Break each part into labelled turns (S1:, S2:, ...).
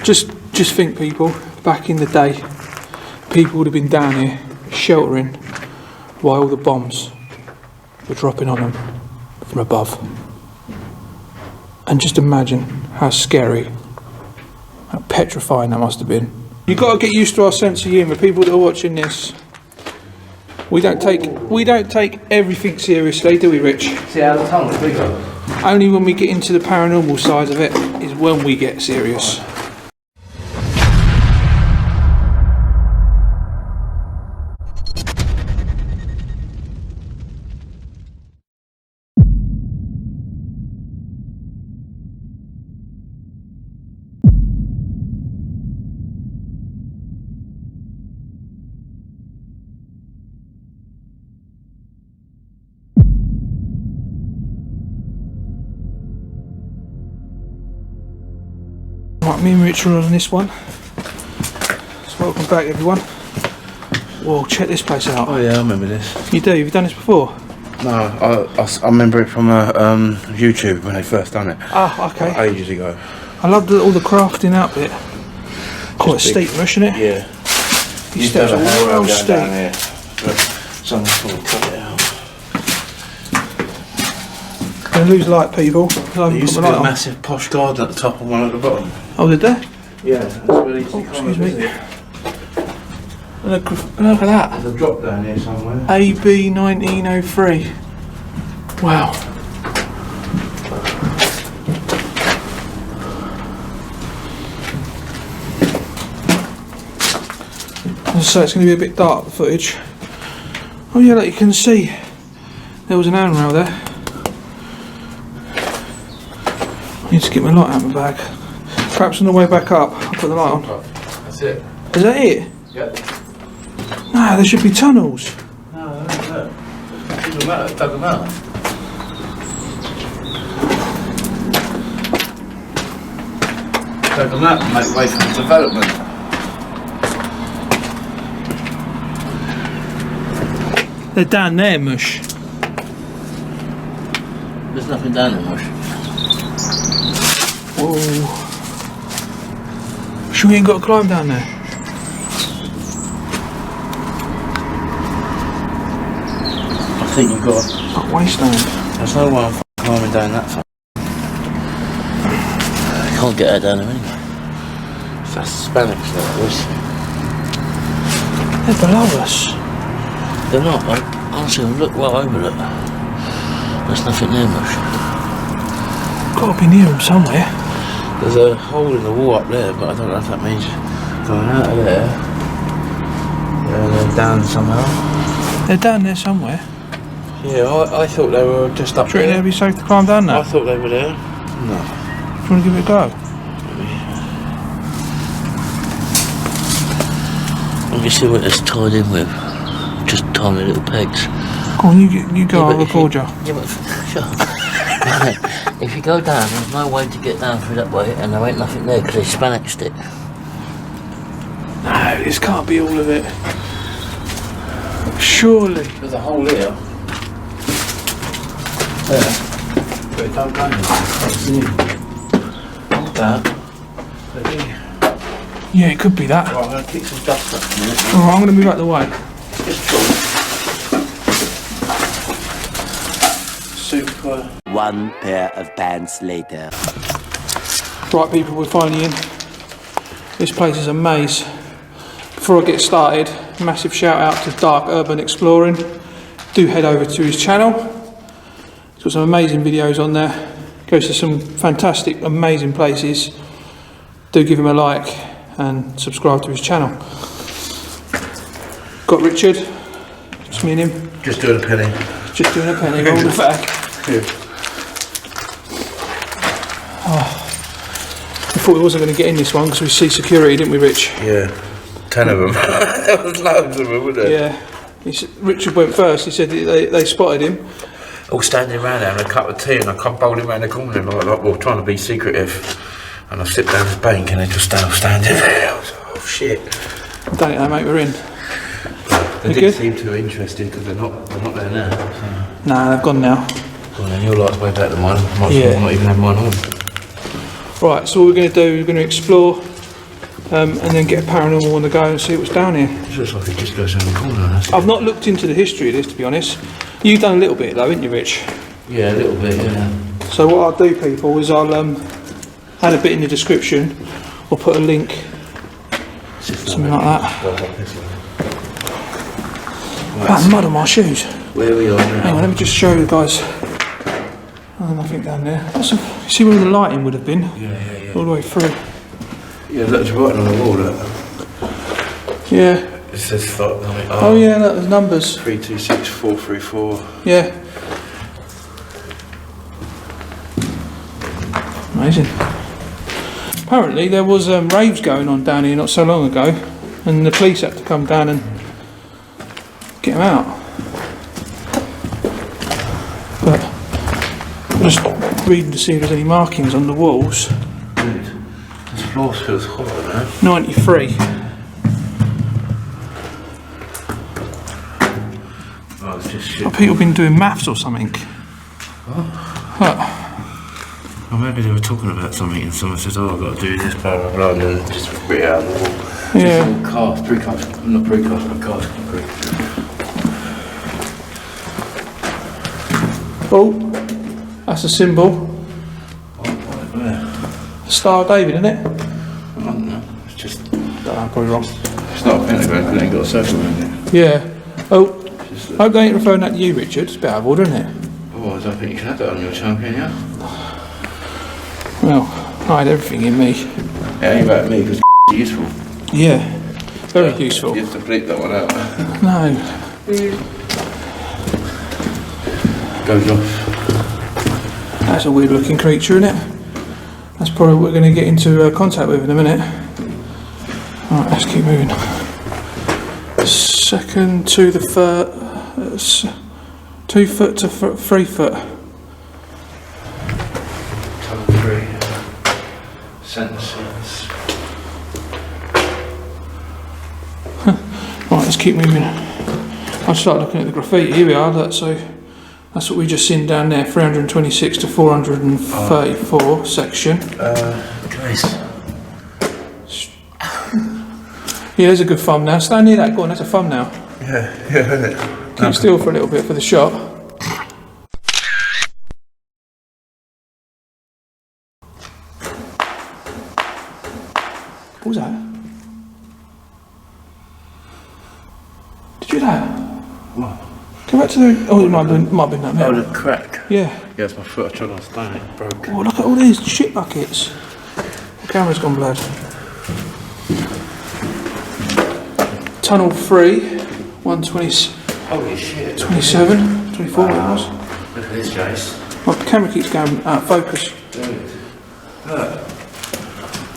S1: Just think, people, back in the day, people would have been down here sheltering while all the bombs were dropping on them from above. And just imagine how scary, how petrifying that must have been. You've got to get used to our sense of humour, people that are watching this. We don't take everything seriously, do we, Rich?
S2: See how the tunnels we go?
S1: Only when we get into the paranormal side of it is when we get serious. Right, me and Rich are on this one. So welcome back, everyone. Whoa, check this place out.
S2: Oh yeah, I remember this.
S1: You do? You've done this before?
S2: No, I remember it from YouTube when they first done it.
S1: Ah, okay.
S2: Like, ages ago.
S1: I love all the crafting out bit. Quite steep, isn't it?
S2: Yeah.
S1: These steps are well steep.
S2: Down here. Someone's going to cut it out.
S1: Gonna lose light, people.
S2: There used to be a massive posh garden at the top and one at the bottom.
S1: Oh, did there?
S2: Yeah, that's where they used to
S1: Excuse me. Look at that.
S2: There's a drop down here somewhere.
S1: AB 1903. Wow. So it's going to be a bit dark, the footage. Oh yeah, like you can see, there was an handrail there. I need to get my light out of my bag. Perhaps on the way back up, I'll put the light on.
S2: That's it.
S1: Is that it?
S2: Yep.
S1: No, there should be tunnels.
S2: No, that's it. It doesn't matter, dug them out. Dug them out and make way for the development.
S1: They're down there, Mush.
S2: There's nothing down there, Mush.
S1: Whoa. Sure we ain't got to climb down there?
S2: I think you've got
S1: That wasteland.
S2: There's no one climbing down that far. You can't get her down there anyway. That's Spanish, that was.
S1: They're below us.
S2: They're not, honestly, look right over it. There's nothing there much.
S1: Got to be near them somewhere.
S2: There's a hole in the wall up there, but I don't know if that means going out of there and then down somehow.
S1: They're down there somewhere.
S2: Yeah, I thought they were just up
S1: Do you reckon
S2: there.
S1: it'd be safe to climb down there?
S2: I thought they were there. No.
S1: Do you want to give it a go?
S2: Let me see what it's tied in with. Just tiny little pegs.
S1: Go on, you go, I'll record you.
S2: Yeah, but sure. Right, if you go down, there's no way to get down through that way, and there ain't nothing there because they Spanished it.
S1: No, this can't be all of it. Surely.
S2: There's a hole here. There. But it don't go in. Hold that.
S1: Yeah, it could be that.
S2: Right, I'm going to kick some dust up in a minute.
S1: Alright, I'm going to move out the way.
S2: Just cool. Super.
S3: One pair of pants later.
S1: Right, people, we're finally in. This place is a maze. Before I get started, massive shout out to Dark Urban Exploring. Do head over to his channel. He's got some amazing videos on there. Goes to some fantastic, amazing places. Do give him a like and subscribe to his channel. Got Richard, just me and him.
S2: Just doing a penny.
S1: Just doing a penny, roll the bag. Oh, we thought we wasn't going to get in this one because we see security, didn't we, Rich?
S2: Yeah, 10 of them. There was loads of them, wasn't there?
S1: Yeah. Richard went first. He said they spotted him.
S2: All standing around there having a cup of tea, and I come bowling around the corner, like, well, trying to be secretive. And I sit down the bank, and they're just standing there. I was like, oh shit.
S1: Don't think they, mate, we're in.
S2: They didn't seem too interested because they're not there now. So.
S1: Nah, they've gone now.
S2: Well, then your light's way better than mine. Might
S1: Yeah.
S2: not even have mine on.
S1: Right, so what we're going to do, we're going to explore and then get a paranormal on the go and see what's down here.
S2: It looks like it just goes down the corner. That's
S1: I've not looked into the history of this, to be honest. You've done a little bit though, haven't you, Rich?
S2: Yeah, a little bit, yeah.
S1: So what I'll do, people, is I'll add a bit in the description, or put a link, something like that. Right, mud on my shoes.
S2: Where we are now.
S1: Hang on, let me just show you guys. Oh, nothing down there. See where the lighting would have been?
S2: Yeah.
S1: All the way through.
S2: Yeah, look, it's right on the wall, look.
S1: Yeah.
S2: It says like,
S1: Oh yeah, look, there's numbers.
S2: 326434.
S1: Yeah. Amazing. Apparently there was raves going on down here not so long ago, and the police had to come down and get them out. But I'm just reading to see if there's any markings on the walls.
S2: Dude, this floor feels hollow now.
S1: 93.
S2: Oh, it's just shit.
S1: Have people been doing maths or something? What?
S2: Or maybe they were talking about something and someone says, oh, I've got to do this, blah, blah, blah, and then just rip it out of the wall.
S1: Yeah.
S2: Just cast, precast, not precast, but cast concrete.
S1: Oh, that's a symbol.
S2: Where?
S1: Star of David, isn't it?
S2: I don't know, it's just,
S1: I'm probably wrong.
S2: it's not a pentagram, but it ain't got a circle in it.
S1: Yeah. Oh,
S2: It's just,
S1: I hope they ain't referring that to you, Richard. It's a bit out of order, isn't it?
S2: oh, I don't think you can have that on your champion, yeah?
S1: Well, I had everything in me.
S2: It ain't about me, because it's useful.
S1: Yeah. Very useful.
S2: You have to bleep that one out.
S1: No.
S2: Goes off.
S1: That's a weird looking creature, isn't it? That's probably what we're going to get into contact with in a minute. Alright, let's keep moving. Second to the third. 2 foot to 3 foot.
S2: Tunnel 3. Sentences.
S1: Right, let's keep moving. I'll start looking at the graffiti. Here we are, look, so that's what we just seen down there, 326 to 434 section.
S2: Guys.
S1: Yeah, there's a good thumbnail. Stand near that, go on, that's a thumbnail.
S2: Yeah, isn't it?
S1: Keep still for a little bit for the shot. What was that? Did you hear that?
S2: What?
S1: Go back to the... Oh, it might have been that
S2: Oh,
S1: there.
S2: the crack.
S1: Yeah.
S2: Yeah, it's my foot. I tried to stand it. Broke.
S1: Oh, look at all these shit buckets. The camera's gone blood. Tunnel 3, 120,
S2: Holy shit.
S1: 27, 24 it was.
S2: Look at this, Jace.
S1: My camera keeps going out of focus.
S2: Dude. Look.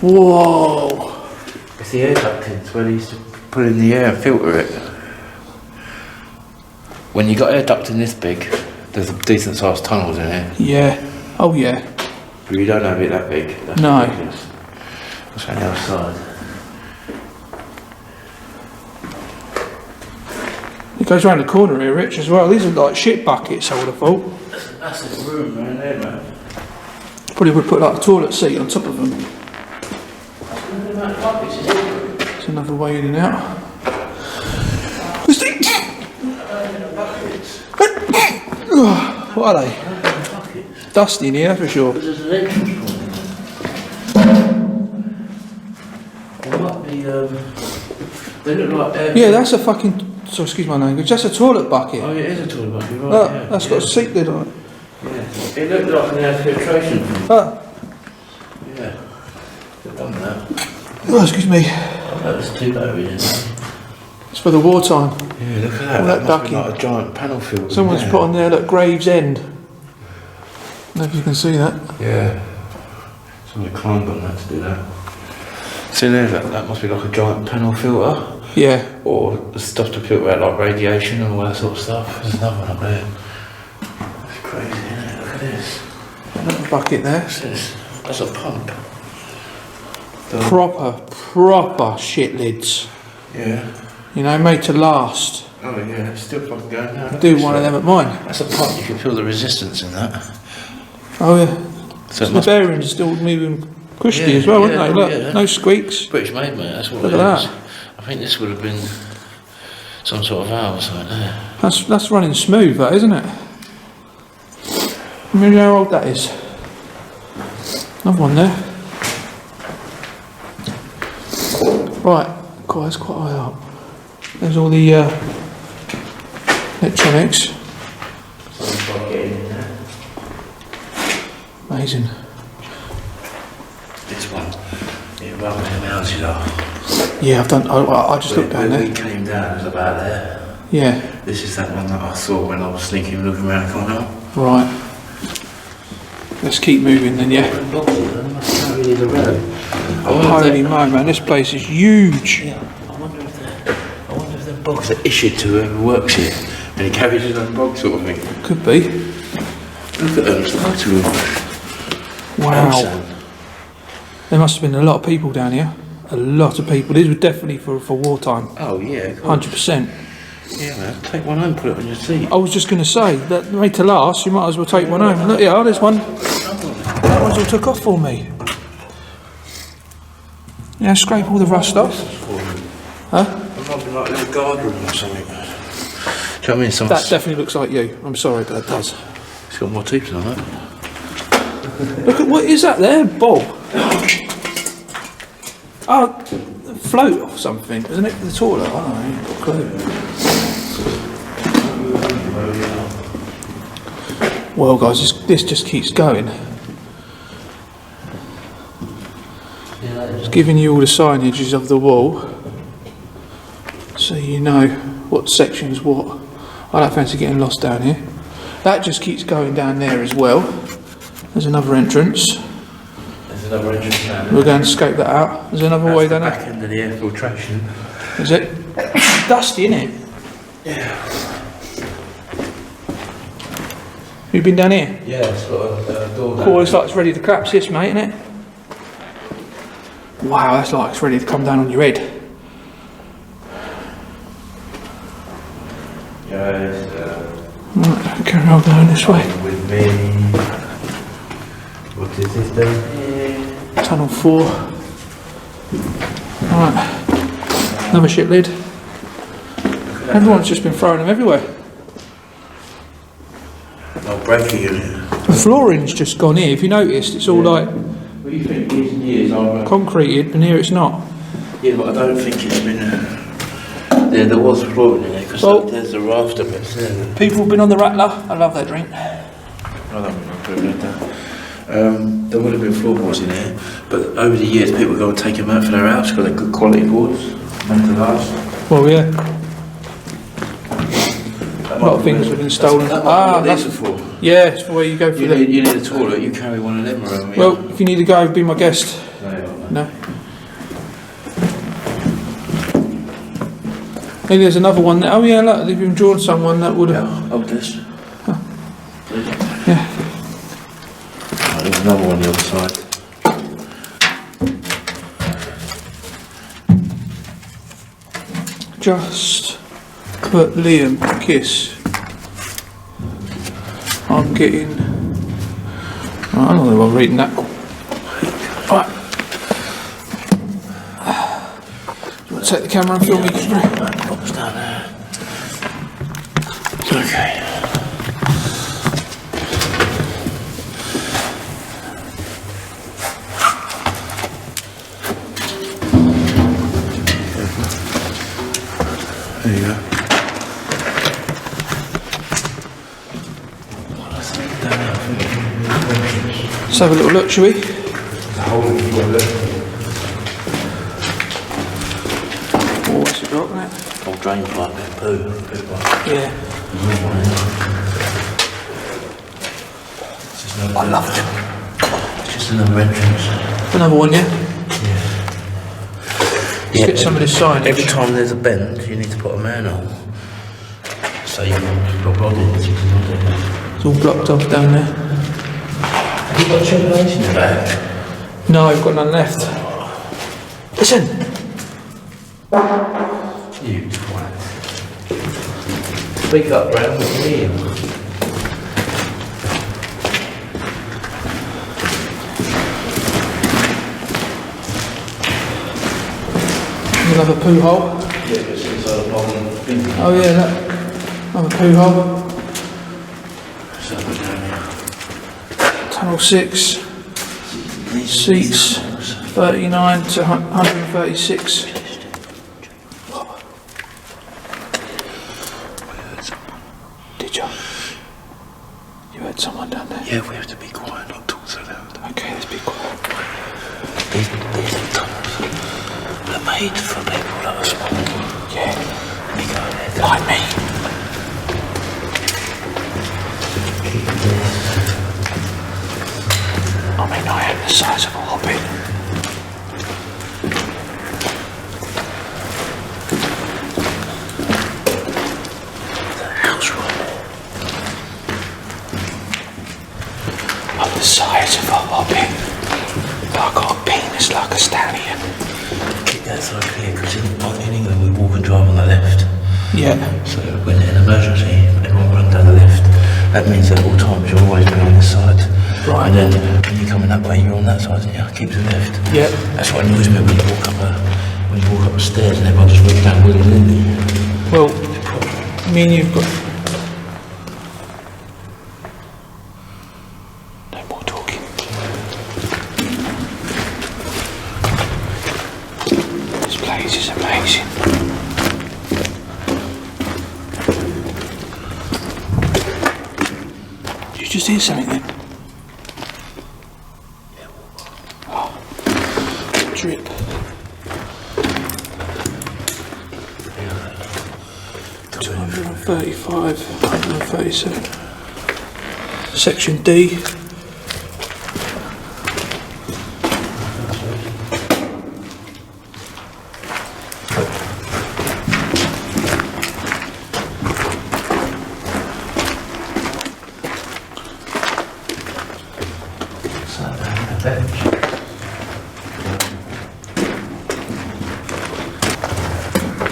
S1: Whoa.
S2: It's the air ducting. It's where they used to put in the air and filter it. When you got air ducting this big, there's decent sized tunnels in here.
S1: Yeah. Oh yeah.
S2: But you don't have it that big. That's
S1: No.
S2: ridiculous. What's on the other side?
S1: It goes round the corner here, Rich, as well. These are like shit buckets, I would have thought.
S2: That's a room right there, man.
S1: Probably would put like a toilet seat on top of them. It's another way in and out. What are they? Dusty in here, that's for sure.
S2: There's an entrance point. There might be, they look like air.
S1: Yeah, that's a fucking... So excuse my language. That's a toilet bucket.
S2: Oh, yeah, it is a toilet bucket, right?
S1: Look,
S2: yeah,
S1: that's
S2: yeah.
S1: got a seat lid on it.
S2: Yeah. It looked like an air filtration.
S1: Oh,
S2: Yeah. They've done that.
S1: oh, excuse me.
S2: Oh, that was too low, isn't it?
S1: It's for the wartime.
S2: Yeah, look at that.
S1: All
S2: That
S1: that
S2: must be
S1: ducking.
S2: like a giant panel filter.
S1: Someone's put on there, look, Gravesend. I don't know if you can see that.
S2: Yeah. Somebody climbed on that to do that. See there, that must be like a giant panel filter.
S1: Yeah.
S2: Or the stuff to filter out like radiation and all that sort of stuff. There's another one up there. That's crazy, isn't it? Look at this.
S1: Another bucket there.
S2: What's this? That's a pump.
S1: Proper shit lids.
S2: Yeah.
S1: You know, made to last.
S2: Oh yeah, it's still fucking going now.
S1: Do one of them at mine.
S2: That's a pump, you can feel the resistance in that.
S1: Oh yeah.
S2: So
S1: The bearings are still moving Cushy as well, aren't they? Look, no squeaks.
S2: British made, mate, that's what
S1: Look
S2: it
S1: at
S2: is.
S1: that.
S2: I think this would have been some sort of valve or something there.
S1: That's running smooth, that, isn't it? Remember how old that is? Another one there. Right, God, that's quite high up. There's all the electronics. Amazing.
S2: This one, yeah, well, where the houses are.
S1: Yeah, I've done. I just looked down
S2: Where
S1: there.
S2: we came down was about there.
S1: Yeah.
S2: This is that one that I saw when I was sneaking looking around the corner.
S1: Right. Let's keep moving then, yeah. Holy mo, man, this place is huge.
S2: Yeah, I wonder if the bogs are issued to whoever works here, and he carries his own bog sort of thing.
S1: Could be.
S2: Look at them, there's loads of them.
S1: Wow. There must have been a lot of people down here. A lot of people. These were definitely for wartime.
S2: Oh yeah, of course.
S1: 100%.
S2: Yeah, man. Take one home, put it on your seat.
S1: I was just going to say, that made to last, you might as well take one home. Look, yeah, there's one. That one's all took off for me. Yeah, scrape all the rust off. Huh?
S2: It might be like a little guard room or something. Do you know what I mean?
S1: That definitely looks like you. I'm sorry, but it does.
S2: It's got more teeth than that.
S1: Look at, what is that there? Bob? Oh, float or something. Isn't it the toilet? I don't know. Ain't got a clue. Well, guys, this just keeps going. It's giving you all the signages of the wall, so you know what section's what. I don't fancy getting lost down here. That just keeps going down there as well. There's another entrance.
S2: There's another entrance down there.
S1: We're going to scope that out. There's another way down
S2: Back
S1: there.
S2: end of the air filtration.
S1: Is it? Dusty, isn't it?
S2: Yeah.
S1: You been down here?
S2: Yeah, it's got a door down.
S1: Cool, it's like it's ready to collapse this, mate, isn't it? Wow, that's like it's ready to come down on your head.
S2: Guys,
S1: Right, carry on going this way.
S2: with me. What is this down here?
S1: Tunnel 4. Right. Another shit lid. Everyone's just been throwing them everywhere.
S2: No breaking unit.
S1: The flooring's just gone here. If you noticed, it's all like
S2: What do you think years and years I've...
S1: concreted, but here it's not.
S2: Yeah, but I don't think it's been... there was flooring in there, because
S1: Well-
S2: there's the rafter bits there.
S1: People have been on the Rattler. I love that drink.
S2: I don't think I've heard that. There would have been floorboards in there, but over the years people go and take them out for their house because they're good quality boards, meant to last.
S1: Well, yeah. A lot of things have been stolen.
S2: That's
S1: That's
S2: for.
S1: yeah. It's where you go for
S2: You
S1: the.
S2: need a toilet, you carry one of them around. yeah.
S1: Well, if you need to go, be my guest.
S2: No.
S1: No. Maybe there's another one there. Oh yeah, look, they've even drawn someone that would have.
S2: Yeah, hold this.
S1: Yeah.
S2: Oh, there's another one on the other side.
S1: Just put Liam a kiss. I'm getting. I don't know if I'm reading that. Right. Do you want to take the camera and film me through?
S2: Box down there. Okay. There you go.
S1: Let's have a little look, shall we? Oh, what's it got on it?
S2: Old drain pipe, bit of poo.
S1: Yeah.
S2: I love it. It's just another entrance.
S1: Another one, yeah? Let's get some of this signage.
S2: Every time there's a bend, you need to put a manhole. So you've got rod in.
S1: It's all blocked off down there.
S2: Have you got a ventilation in the back?
S1: No, I've got none left. Listen!
S2: You twat. Speak up, Brown, what do you mean?
S1: another poo hole.
S2: Yeah, it's inside a bomb.
S1: Oh yeah, that. Another poo hole. Tunnel 6. Seats 39 to 136. Did you? You heard someone down there?
S2: Yeah, we have to be quiet, not talk so loud.
S1: Okay, let's be quiet.
S2: These tunnels are made for people that are small.
S1: Yeah.
S2: We go there.
S1: Like me. I mean, I am the size of a hobbit.
S2: The house right there.
S1: I'm the size of a hobbit. But I've got a penis like a stallion.
S2: Keep that side clear, because in England we walk and drive on the left.
S1: Yeah.
S2: So when in an emergency, everyone runs down the left. That means at all times you'll always be on this side.
S1: Right.
S2: And then when you're coming that way, you're on that side, and you keep to the left.
S1: Yeah.
S2: That's what annoys me when you walk up the stairs and everyone just walks down willy-nilly.
S1: Well, me and you've got... No more talking. This place is amazing. Did you just hear something then? Oh. Drip. 235, 137. Section D.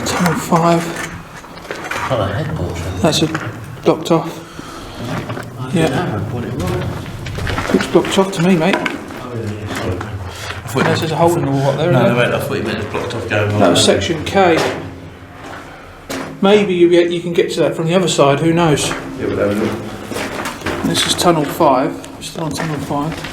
S1: Tunnel 5.
S2: Oh, a headboard.
S1: That's blocked off. Yeah. Looks blocked off to me, mate. Unless there's a hole in the wall up there, isn't
S2: No,
S1: there?
S2: wait, I thought you meant it's blocked off going on.
S1: That was section K. Maybe you can get to that from the other side, who knows?
S2: Yeah, but have a look.
S1: This is tunnel 5. We're still on tunnel 5.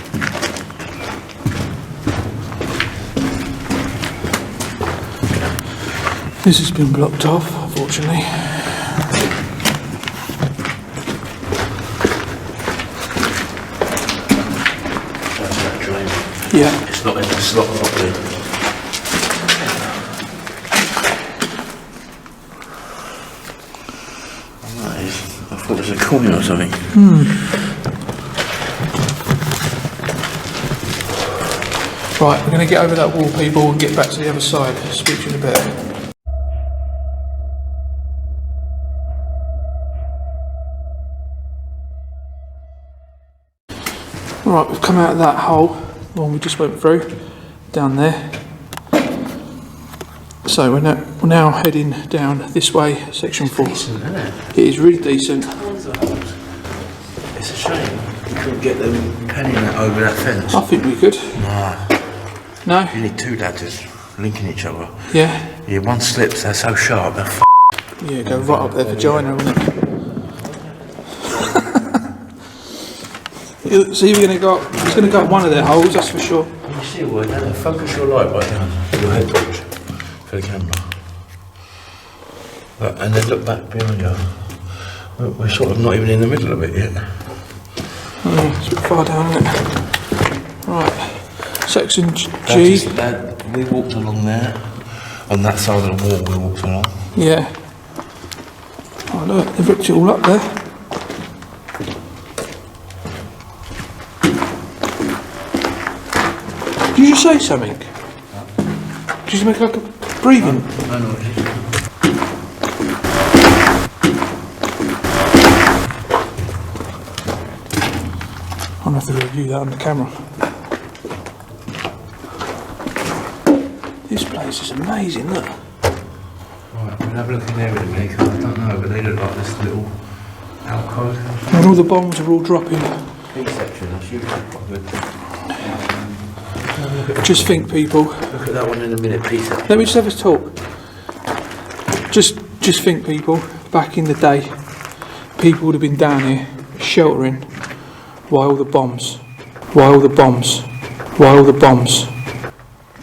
S1: This has been blocked off, unfortunately.
S2: That's that drain.
S1: Yeah.
S2: It's not in the slot properly. I thought it was a corner or something.
S1: Right, we're going to get over that wall, people, and get back to the other side. Speak to you in a bit. Right, we've come out of that hole, the one we just went through, down there. So we're now heading down this way, section 4.
S2: Decent, isn't it?
S1: It is really decent.
S2: Tons of holes. It's a shame you couldn't get them panning that over that fence.
S1: I think we could.
S2: Nah,
S1: No?
S2: you need two ladders linking each other.
S1: Yeah?
S2: Yeah, one slips, they're so sharp, they're
S1: Yeah, go right up their vagina, wouldn't it? So he's going to go up one of their holes, that's for sure.
S2: You see all that? Focus your light right down your head torch for the camera. Right, and then look back behind you. We're sort of not even in the middle of it yet.
S1: Oh, it's a bit far down, isn't it? Right, section G.
S2: We walked along there. On that side of the wall we walked along.
S1: Yeah. Oh look, they've ripped it all up there. Did you just say something? Did you make like a breathing?
S2: I know what it is.
S1: I'll have to review that on the camera. This place is amazing, look.
S2: Right, we'll have a look in there in a minute, because I don't know, but they look like this little alcove.
S1: And all the bombs are all dropping.
S2: B section, that's usually quite good.
S1: Just think, people.
S2: Look at that one in a minute, Peter.
S1: Let me just have a talk. Just think, people. Back in the day, people would have been down here sheltering while the bombs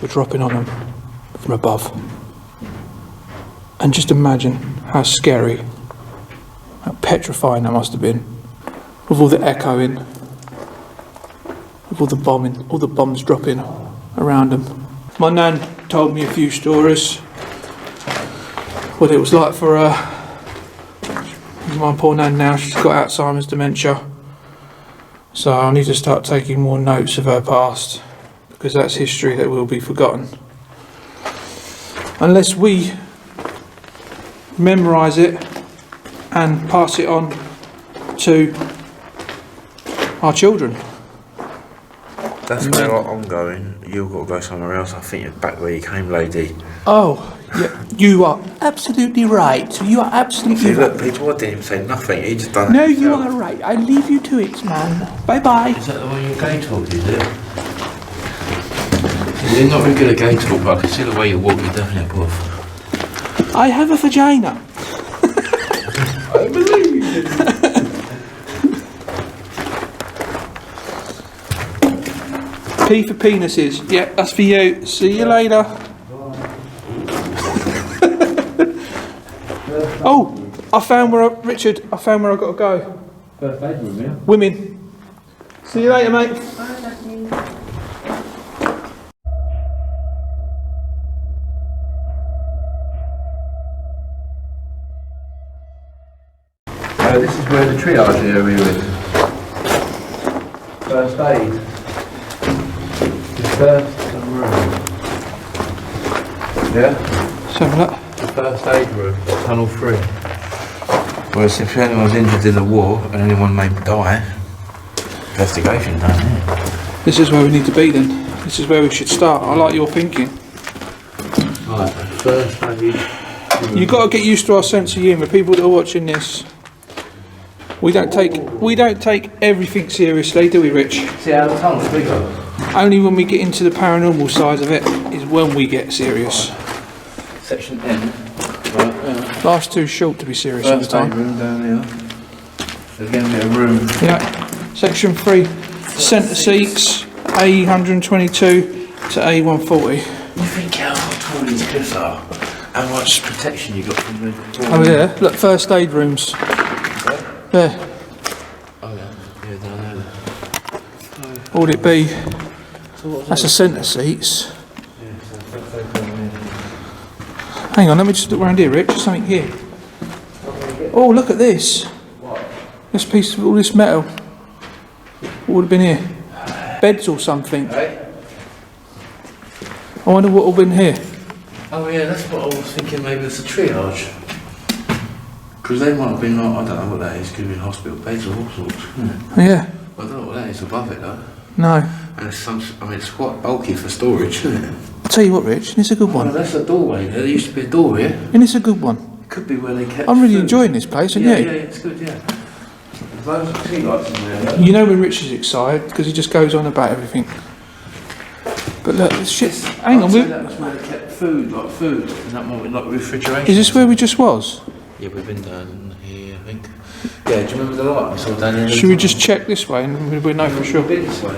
S1: were dropping on them from above. And just imagine how scary, how petrifying that must have been, with all the echoing, with all the bombing, all the bombs dropping around them. My nan told me a few stories, what it was like for her. My poor nan now, she's got Alzheimer's dementia, so I need to start taking more notes of her past, because that's history that will be forgotten. Unless we memorise it and pass it on to our children.
S2: That's where I'm going. You've got to go somewhere else. I think you're back where you came, lady.
S1: Oh, yeah, you are absolutely right. You are absolutely
S2: See,
S1: right.
S2: look, Peter, I didn't even say nothing. He just done
S1: No,
S2: it
S1: you
S2: himself.
S1: are right. I leave you to it, man. Bye-bye.
S2: Is that the one you're gay talk, is it? You're not very good at gay talk, but I can see the way you walk, you're definitely a buff.
S1: I have a vagina.
S2: I believe you.
S1: P for penises. Yeah, that's for you. See you later. Oh, I found where I got to go.
S2: First aid room, yeah?
S1: Women. See you later, mate.
S2: This is where the triage area is. First aid. The first room. Yeah?
S1: Let's have a look.
S2: The first aid room, tunnel 3. Whereas if anyone's injured in the war and anyone may die, investigation done here.
S1: This is where we need to be then. This is where we should start. I like your thinking.
S2: Right, first aid room.
S1: You've got to get used to our sense of humour. People that are watching this, we don't take everything seriously, do we, Rich?
S2: See how the tunnel's bigger?
S1: Only when we get into the paranormal side of it is when we get serious.
S2: Section N. Right,
S1: Life's too short to be serious all the
S2: first aid
S1: time.
S2: room down here. There's going to be a room.
S1: Yeah. Section 3, centre seats, A122 to A140.
S2: You think how tall these cliffs are? How much protection you got from the...
S1: Oh yeah, look, first aid rooms. There.
S2: Oh yeah, yeah, down there.
S1: What would it be? That's the centre seats. Hang on, let me just look around here, Rich. There's something here. Oh, look at this. This piece of all this metal. What would have been here? Beds or something. I wonder what would have been here.
S2: Oh yeah, that's what I was thinking, maybe it's a triage. Because they might have been like, I don't know what that is, could have been hospital beds or all sorts.
S1: Yeah.
S2: I don't know what that is above it though.
S1: No.
S2: And it's it's quite bulky for storage, isn't it?
S1: I'll tell you what, Rich, and it's a good
S2: Oh,
S1: one.
S2: that's a doorway there. There used to be a door here.
S1: And it's a good one.
S2: It could be where they kept
S1: I'm really
S2: food.
S1: enjoying this place, and
S2: Yeah,
S1: you?
S2: yeah, it's good, yeah. There's loads of tea lights in there.
S1: You know when Rich is excited, because he just goes on about everything. But look, this shit, hang on,
S2: That was where they kept food, and that might be like refrigeration.
S1: is this where we just was?
S2: Yeah, we've been down here, I think. Yeah, do you remember the light we saw down here?
S1: Should we just check this way and we know for sure?
S2: We've been this way.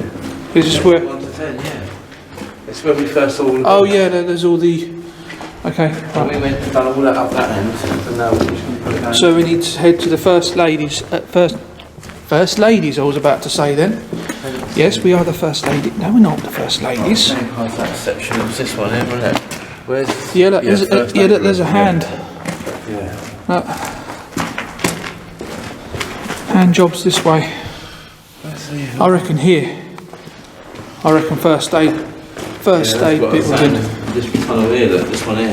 S1: Is this where...
S2: 1 to 10, yeah. It's where we first saw all the...
S1: Oh yeah, there's all the... Okay,
S2: And
S1: right.
S2: we went and done all that up that end, and now we're just going to put it down.
S1: So we need to head to the first ladies, first ladies I was about to say then. Yes, we are the first lady. No, we're not the first ladies.
S2: That section, it was this one here, wasn't it? Where's...
S1: Yeah, look, there's,
S2: first
S1: yeah,
S2: aid
S1: look, there's a
S2: room,
S1: hand.
S2: Yeah.
S1: Look. Hand jobs this way. I reckon here. I reckon first aid bit was in.
S2: This tunnel here, look, this one here.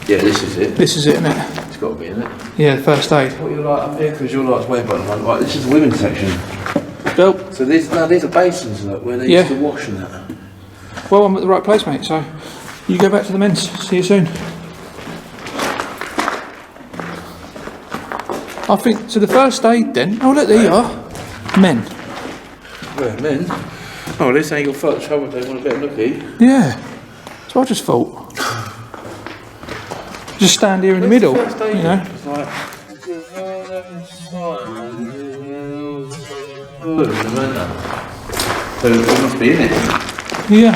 S2: Yeah, this is it.
S1: This is it, isn't it?
S2: It's got to be, isn't it?
S1: Yeah, first aid.
S2: What you like up here, because your light's way bottom one. Right, this is the women's section.
S1: Well,
S2: So these are basins, look, where they
S1: Yeah.
S2: used to wash and that.
S1: well, I'm at the right place, mate. So you go back to the men's. See you soon. I think, so the first aid then, oh look, there you are. Men.
S2: Where, men? Oh, this ain't your fault. Trouble. They want a better looky.
S1: Yeah. So I just thought, just stand here in the middle, you know.
S2: It's like. So it must be in it.
S1: Yeah.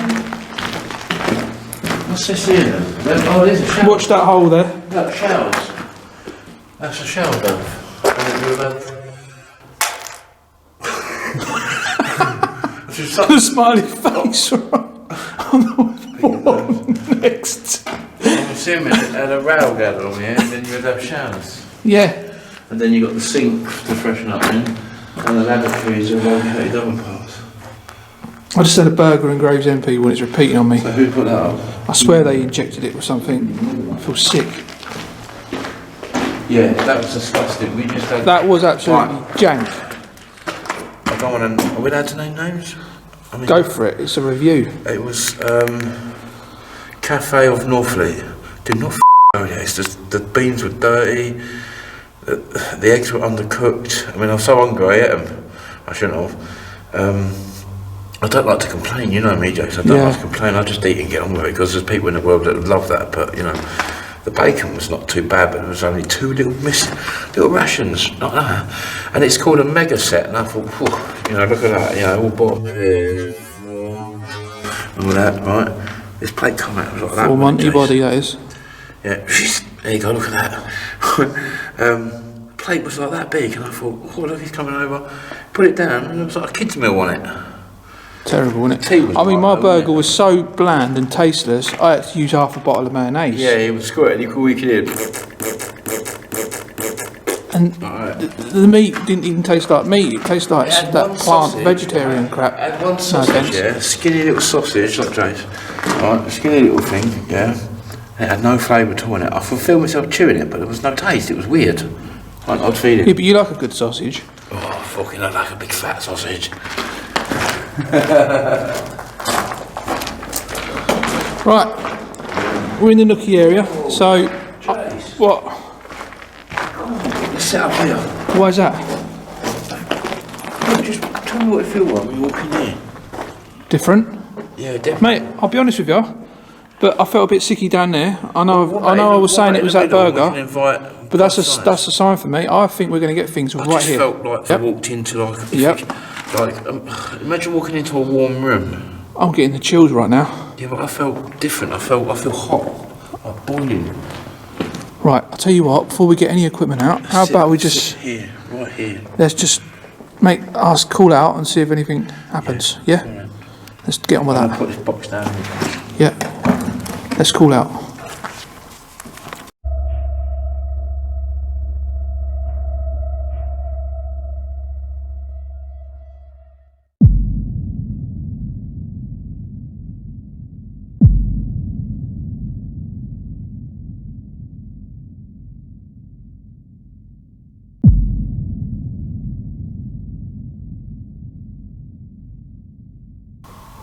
S2: What's this here then? Oh, there's a shower.
S1: Watch that hole there.
S2: Look, showers. That's a shower dove.
S1: The smiley face on the wall next.
S2: I'm assuming it had a rail gathered on here, and then you would have showers.
S1: Yeah.
S2: And then you got the sink to freshen up in, and the lavatories are located other parts.
S1: I just had a burger in Gravesend, people, and it's repeating on me.
S2: So who put that up?
S1: I swear they injected it with something. I feel sick.
S2: Yeah, that was disgusting. We just had.
S1: That was absolutely jank.
S2: I don't want to. Are we allowed to name names? I mean,
S1: Go for it. It's a review.
S2: It was Cafe of Northleigh. Did not. Oh yeah, it's just the beans were dirty. The eggs were undercooked. I mean, I was so hungry I ate them. I shouldn't have. I don't like to complain, you know me, Jason. I don't like to complain. I just eat and get on with it because there's people in the world that would love that. But you know, the bacon was not too bad, but it was only 2 little rations, not that. And it's called a mega set. And I thought, whew, you know, look at that, you know, all bottom all that, right? This plate come out like that.
S1: Full Monty body, that is.
S2: Yeah, there you go, look at that. Plate was like that big, and I thought, oh, look, he's coming over. Put it down, and there was like a kid's meal on it.
S1: Terrible, wasn't it? I mean, my burger was so bland and tasteless, I had to use half a bottle of mayonnaise.
S2: Yeah, he was squirting, he could weak it in.
S1: And the meat didn't even taste like meat, it tasted like that plant
S2: sausage,
S1: vegetarian crap.
S2: I had one sausage, yeah, skinny little sausage, like Jace. Right, skinny little thing, yeah. And it had no flavour at all in it. I could feel myself chewing it, but there was no taste, it was weird. Like odd feeling.
S1: Yeah, but you like a good sausage.
S2: Oh, fucking, I like a big fat sausage.
S1: Right, we're in the nookie area, so what?
S2: Let's sit up here.
S1: Why is that?
S2: Look, just tell me what it feels like when you walk in here.
S1: Different?
S2: Yeah, definitely.
S1: Mate, I'll be honest with you, but I felt a bit sicky down there. I know I was saying it was that burger, but that's a sign for me. I think we're going to get things right here.
S2: I felt like I walked into like imagine walking into a warm room.
S1: I'm getting the chills right now.
S2: Yeah, but I felt different. I feel hot, like boiling.
S1: Right, I'll tell you what. Before we get any equipment out, how about we just
S2: here, right here?
S1: Let's just make us call out and see if anything happens. Yeah. Let's get on with that.
S2: Put this box down.
S1: Yeah. Let's call out.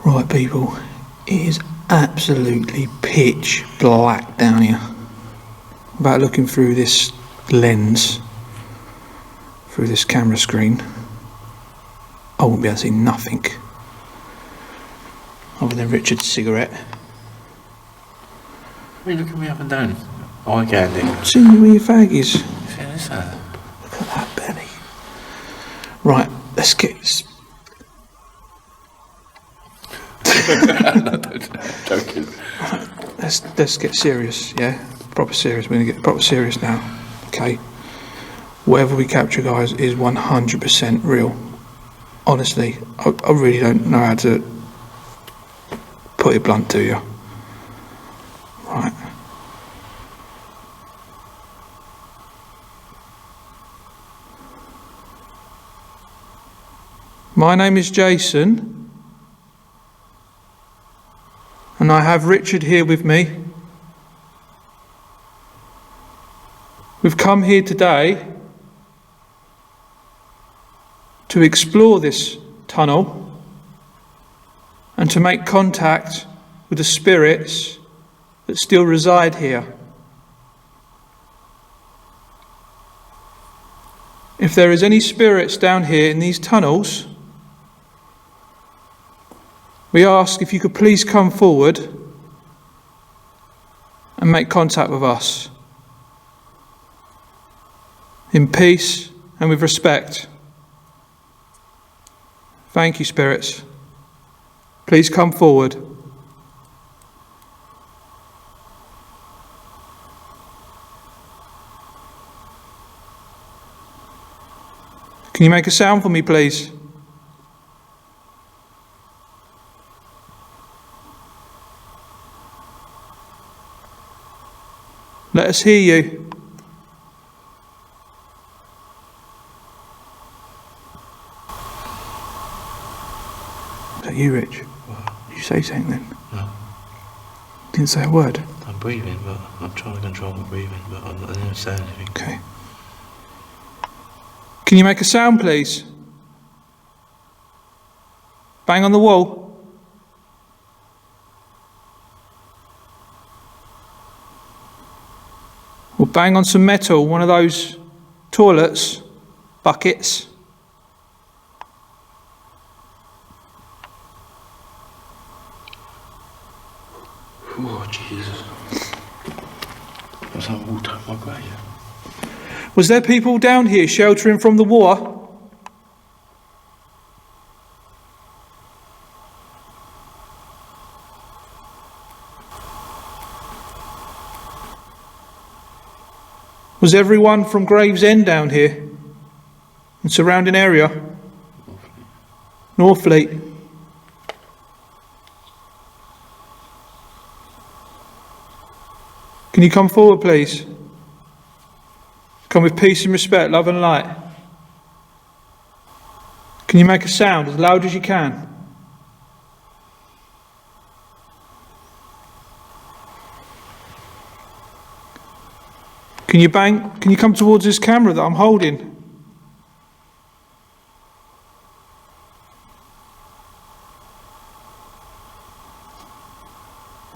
S1: Right, people, it is absolutely pitch black down here. About looking through this lens, through this camera screen, I won't be able to see nothing other than Richard's cigarette.
S2: Why are you looking me up and down? Eye candy.
S1: See where your fag is.
S2: See this?
S1: Look at that belly. Right, let's get this.
S2: Joking.
S1: Let's get serious, yeah? Proper serious. We're going to get proper serious now, okay? Whatever we capture, guys, is 100% real. Honestly, I really don't know how to put it blunt to you. Right. My name is Jason. And I have Richard here with me. We've come here today to explore this tunnel and to make contact with the spirits that still reside here. If there is any spirits down here in these tunnels, We ask if you could please come forward and make contact with us in peace and with respect. Thank you, spirits. Please come forward. Can you make a sound for me, please? Let us hear you. Is that you, Rich?
S2: What?
S1: Did you say something then?
S2: No.
S1: Didn't say a word?
S2: I'm breathing, but I'm trying to control my breathing, but I'm not going to say anything.
S1: Okay. Can you make a sound, please? Bang on the wall. Or bang on some metal, one of those toilets, buckets.
S2: Oh, Jesus. There's some water in my grave.
S1: Was there people down here sheltering from the war? Was everyone from Gravesend down here and surrounding area? Northfleet. Can you come forward, please? Come with peace and respect, love and light. Can you make a sound as loud as you can? Can you bang? Can you come towards this camera that I'm holding?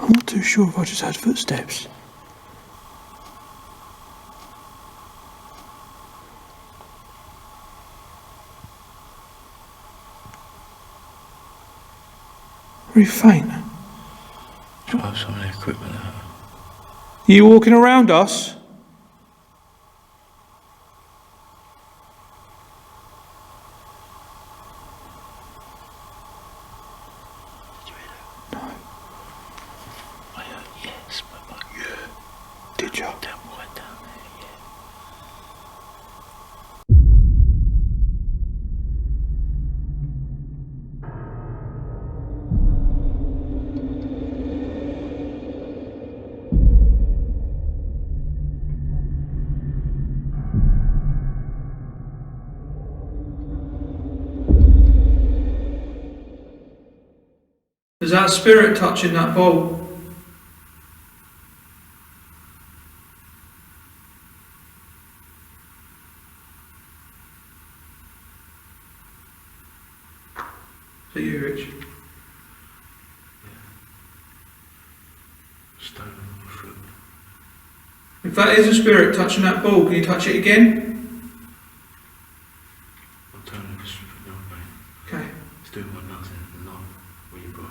S1: I'm not too sure if I just heard footsteps. Very faint.
S2: Drive some of the equipment out.
S1: Are you walking around us?
S2: Did you hear that?
S1: No.
S2: I heard yes, but like, yeah.
S1: Did you?
S2: Down right down there, yeah.
S1: Is that spirit touching that bowl? Is that you, Rich?
S2: Stone on the fruit.
S1: If that is a spirit touching that ball, can you touch it again?
S2: I'll turn it just no way.
S1: Okay.
S2: It's doing my nothing, no. Where you got it?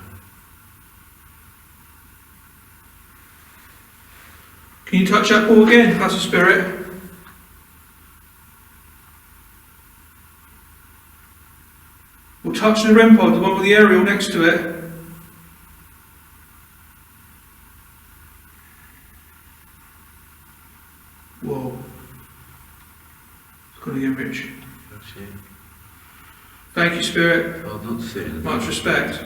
S1: Can you touch that ball again if that's a spirit? Or touch the REM pod, the one with the aerial next to it. Whoa. It's gone again, Rich.
S2: That's it.
S1: Thank you, spirit.
S2: I'll not see it.
S1: Much respect.